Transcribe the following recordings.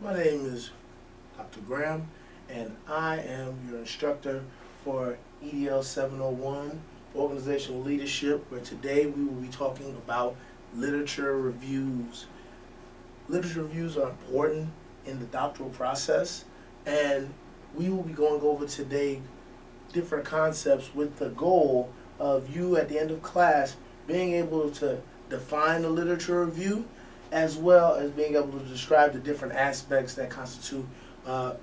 My name is Dr. Graham, and I am your instructor for EDL 701, Organizational Leadership, where today we will be talking about literature reviews. Literature reviews are important in the doctoral process, and we will be going over today different concepts with the goal of you at the end of class being able to define a literature review, as well as being able to describe the different aspects that constitute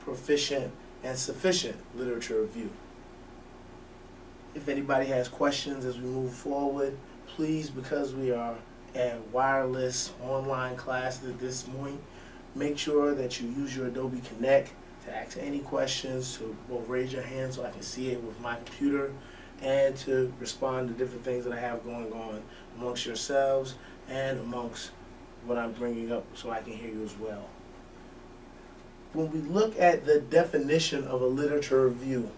proficient and sufficient literature review. If anybody has questions as we move forward, please, because we are a wireless online class at this point, make sure that you use your Adobe Connect to ask any questions, to both raise your hand so I can see it with my computer, and to respond to different things that I have going on amongst yourselves and amongst what I'm bringing up so I can hear you as well. When we look at the definition of a literature review,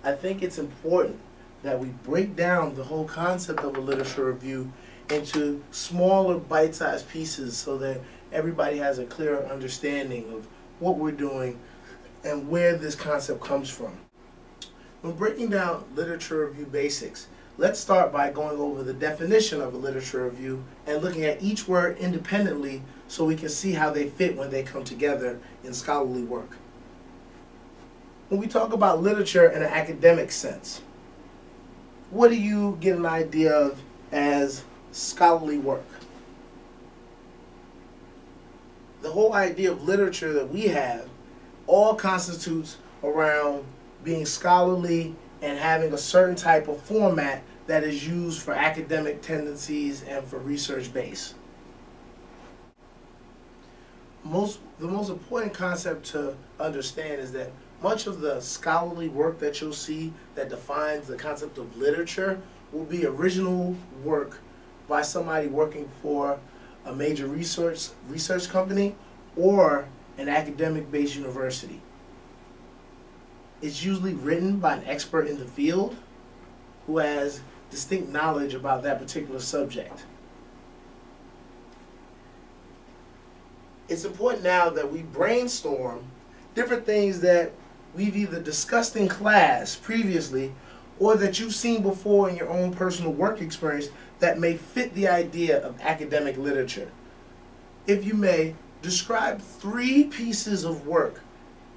I think it's important that we break down the whole concept of a literature review into smaller bite-sized pieces so that everybody has a clearer understanding of what we're doing and where this concept comes from. When breaking down literature review basics, let's start by going over the definition of a literature review and looking at each word independently so we can see how they fit when they come together in scholarly work. When we talk about literature in an academic sense, what do you get an idea of as scholarly work? The whole idea of literature that we have all constitutes around being scholarly and having a certain type of format that is used for academic tendencies and for research base. The most important concept to understand is that much of the scholarly work that you'll see that defines the concept of literature will be original work by somebody working for a major research company or an academic-based university. It's usually written by an expert in the field who has distinct knowledge about that particular subject. It's important now that we brainstorm different things that we've either discussed in class previously or that you've seen before in your own personal work experience that may fit the idea of academic literature. If you may, describe 3 pieces of work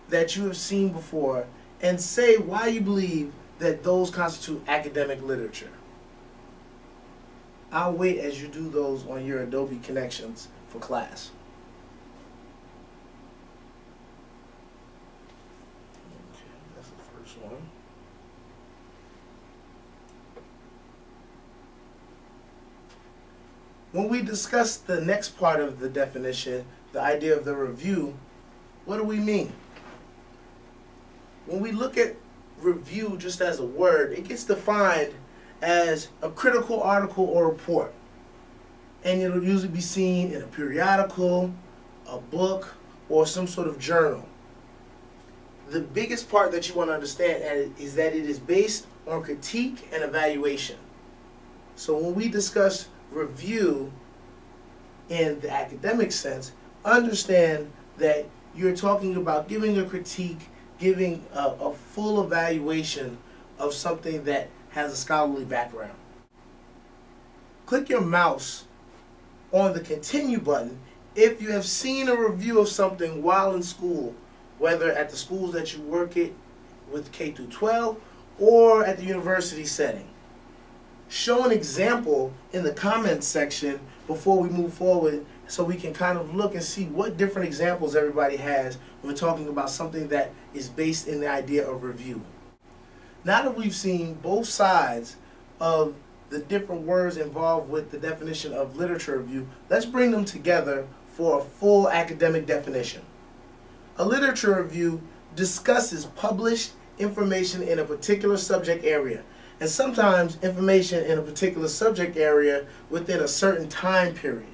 that you have seen before and say why you believe that those constitute academic literature. I'll wait as you do those on your Adobe connections for class. Okay, that's the first one. When we discuss the next part of the definition, the idea of the review, what do we mean? When we look at review just as a word, it gets defined as a critical article or report. And it'll usually be seen in a periodical, a book, or some sort of journal. The biggest part that you want to understand is that it is based on critique and evaluation. So when we discuss review in the academic sense, understand that you're talking about giving a critique, giving a full evaluation of something that has a scholarly background. Click your mouse on the continue button if you have seen a review of something while in school, whether at the schools that you work at with K through 12 or at the university setting. Show an example in the comments section before we move forward so we can kind of look and see what different examples everybody has when we're talking about something that is based in the idea of review. Now that we've seen both sides of the different words involved with the definition of literature review, let's bring them together for a full academic definition. A literature review discusses published information in a particular subject area, and sometimes information in a particular subject area within a certain time period.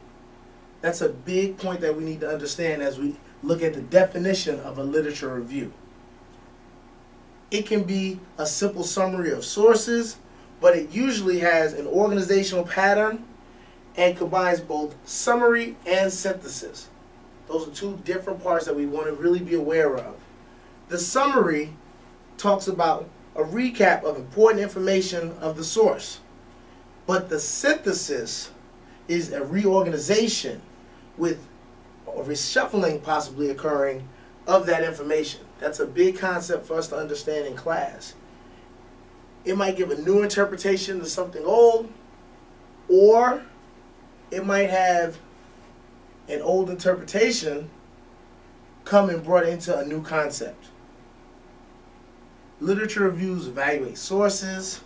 That's a big point that we need to understand as we look at the definition of a literature review. It can be a simple summary of sources, but it usually has an organizational pattern and combines both summary and synthesis. Those are two different parts that we want to really be aware of. The summary talks about a recap of important information of the source. But the synthesis is a reorganization with a reshuffling possibly occurring of that information. That's a big concept for us to understand in class. It might give a new interpretation to something old, or it might have an old interpretation come and brought into a new concept. Literature reviews evaluate sources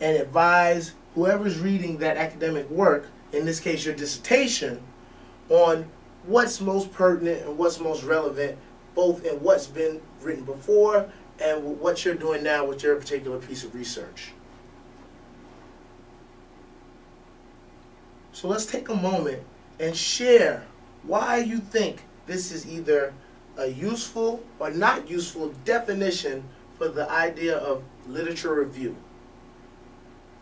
and advise whoever's reading that academic work, in this case your dissertation, on what's most pertinent and what's most relevant, both in what's been written before and what you're doing now with your particular piece of research. So let's take a moment and share why you think this is either a useful or not useful definition for the idea of literature review.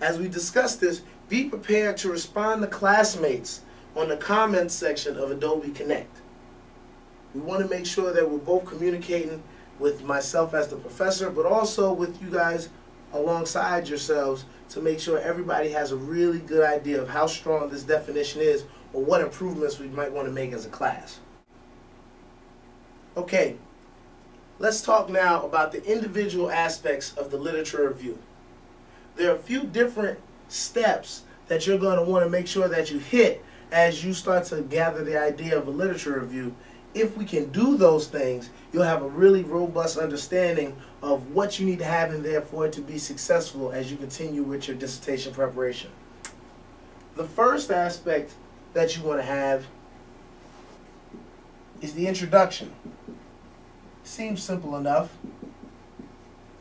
As we discuss this, be prepared to respond to classmates on the comments section of Adobe Connect. We want to make sure that we're both communicating with myself as the professor, but also with you guys alongside yourselves to make sure everybody has a really good idea of how strong this definition is or what improvements we might want to make as a class. Okay, let's talk now about the individual aspects of the literature review. There are a few different steps that you're going to want to make sure that you hit as you start to gather the idea of a literature review. If we can do those things, you'll have a really robust understanding of what you need to have in there for it to be successful as you continue with your dissertation preparation. The first aspect that you want to have is the introduction. Seems simple enough.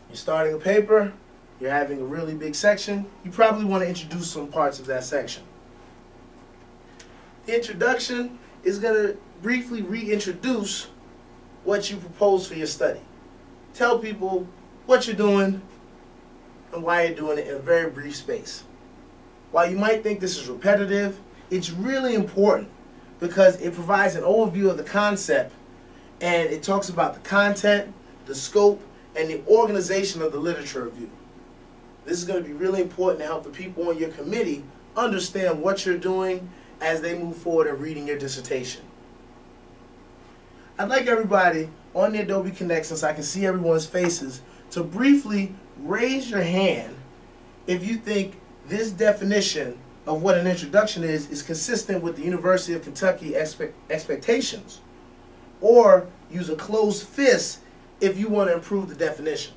You're starting a paper, you're having a really big section, you probably want to introduce some parts of that section. The introduction is going to briefly reintroduce what you propose for your study. Tell people what you're doing and why you're doing it in a very brief space. While you might think this is repetitive, it's really important because it provides an overview of the concept and it talks about the content, the scope, and the organization of the literature review. This is going to be really important to help the people on your committee understand what you're doing as they move forward in reading your dissertation. I'd like everybody on the Adobe Connect, since I can see everyone's faces, to briefly raise your hand if you think this definition of what an introduction is consistent with the University of Kentucky expectations, or use a closed fist if you want to improve the definition.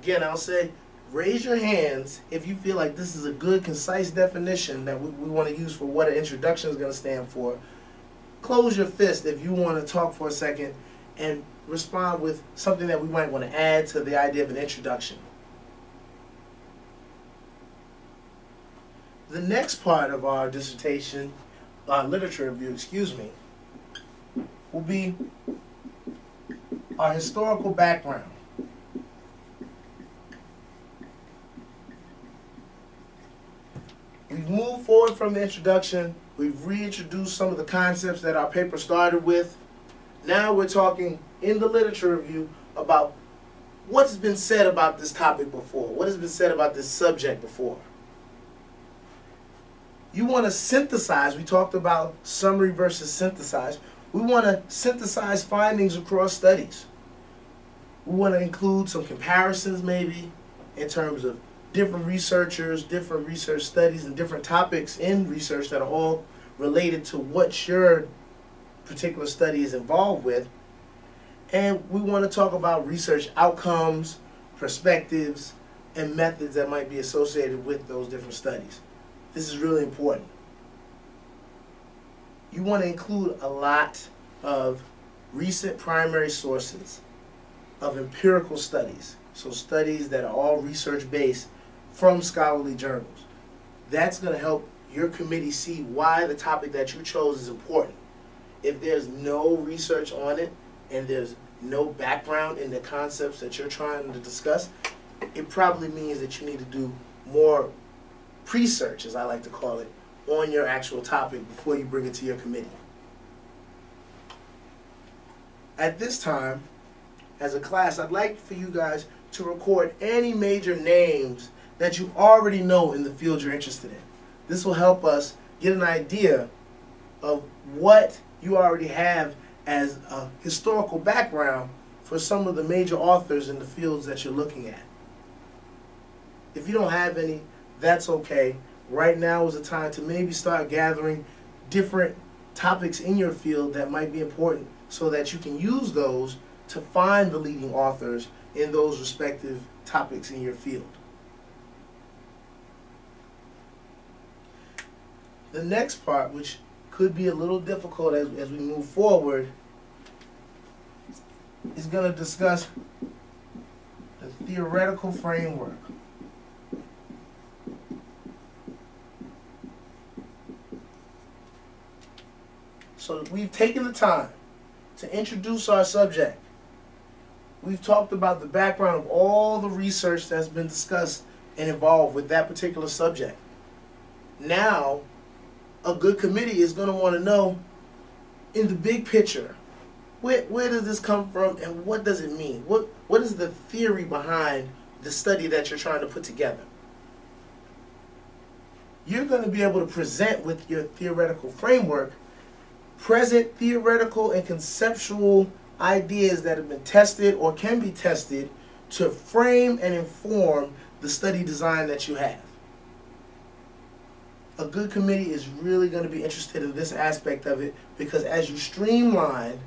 Again, I'll say raise your hands if you feel like this is a good, concise definition that we want to use for what an introduction is going to stand for. Close your fist if you want to talk for a second and respond with something that we might want to add to the idea of an introduction. The next part of our dissertation, literature review, will be our historical background. We've moved forward from the introduction. We've reintroduced some of the concepts that our paper started with. Now we're talking in the literature review about what's been said about this topic before, what has been said about this subject before. You want to synthesize. We talked about summary versus synthesize. We want to synthesize findings across studies. We want to include some comparisons maybe in terms of different researchers, different research studies, and different topics in research that are all related to what your particular study is involved with. And we want to talk about research outcomes, perspectives, and methods that might be associated with those different studies. This is really important. You want to include a lot of recent primary sources of empirical studies, so studies that are all research-based from scholarly journals. That's going to help your committee see why the topic that you chose is important. If there's no research on it and there's no background in the concepts that you're trying to discuss, it probably means that you need to do more pre-search, as I like to call it, on your actual topic before you bring it to your committee. at this time, as a class, I'd like for you guys to record any major names that you already know in the field you're interested in. This will help us get an idea of what you already have as a historical background for some of the major authors in the fields that you're looking at. If you don't have any, that's okay. Right now is the time to maybe start gathering different topics in your field that might be important so that you can use those to find the leading authors in those respective topics in your field. The next part, which could be a little difficult as we move forward, is going to discuss the theoretical framework. So we've taken the time to introduce our subject. We've talked about the background of all the research that's been discussed and involved with that particular subject. Now, a good committee is going to want to know, in the big picture, where does this come from and what does it mean? What is the theory behind the study that you're trying to put together? You're going to be able to present with your theoretical framework present theoretical and conceptual ideas that have been tested or can be tested to frame and inform the study design that you have. A good committee is really going to be interested in this aspect of it, because as you streamline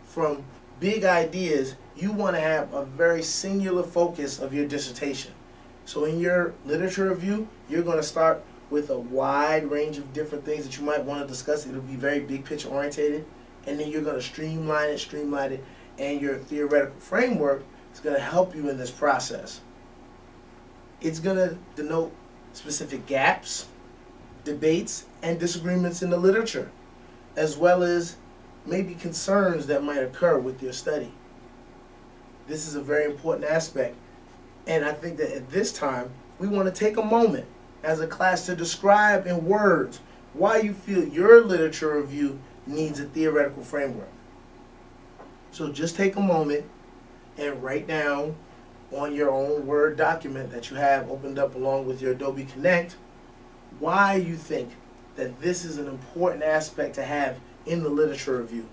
from big ideas, you want to have a very singular focus of your dissertation. So in your literature review, you're going to start with a wide range of different things that you might want to discuss. It'll be very big picture orientated, and then you're going to streamline it, and your theoretical framework is going to help you in this process. It's going to denote specific gaps, debates, and disagreements in the literature, as well as maybe concerns that might occur with your study. This is a very important aspect, and I think that at this time we want to take a moment as a class to describe in words why you feel your literature review needs a theoretical framework. So just take a moment and write down on your own Word document that you have opened up along with your Adobe Connect why you think that this is an important aspect to have in the literature review.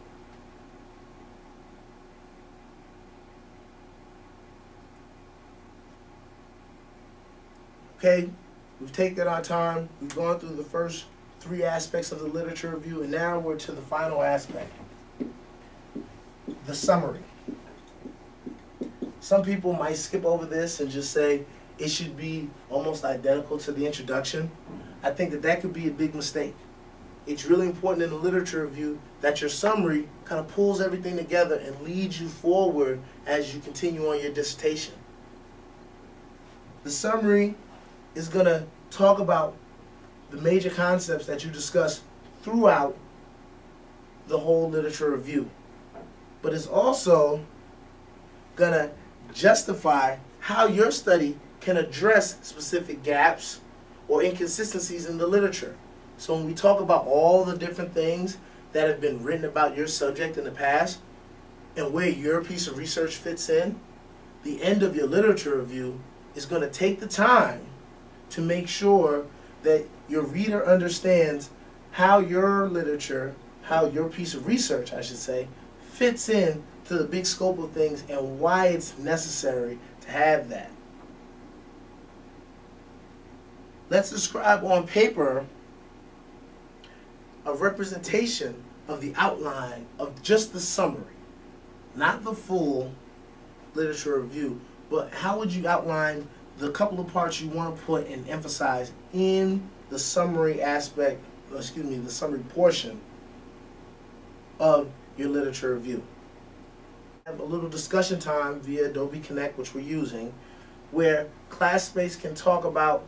Okay, we've taken our time, we've gone through the first 3 aspects of the literature review, and now we're to the final aspect, the summary. Some people might skip over this and just say it should be almost identical to the introduction. I think that that could be a big mistake. It's really important in the literature review that your summary kind of pulls everything together and leads you forward as you continue on your dissertation. The summary is going to talk about the major concepts that you discuss throughout the whole literature review. But it's also going to justify how your study can address specific gaps or inconsistencies in the literature. So when we talk about all the different things that have been written about your subject in the past and where your piece of research fits in, the end of your literature review is going to take the time to make sure that your reader understands how your literature, how your piece of research, I should say, fits in to the big scope of things and why it's necessary to have that. Let's describe on paper a representation of the outline of just the summary, not the full literature review, but how would you outline the couple of parts you want to put and emphasize in the summary aspect, the summary portion of your literature review. Have a little discussion time via Adobe Connect, which we're using, where classmates can talk about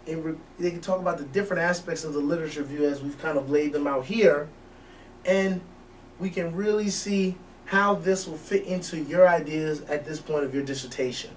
the different aspects of the literature review as we've kind of laid them out here, and we can really see how this will fit into your ideas at this point of your dissertation.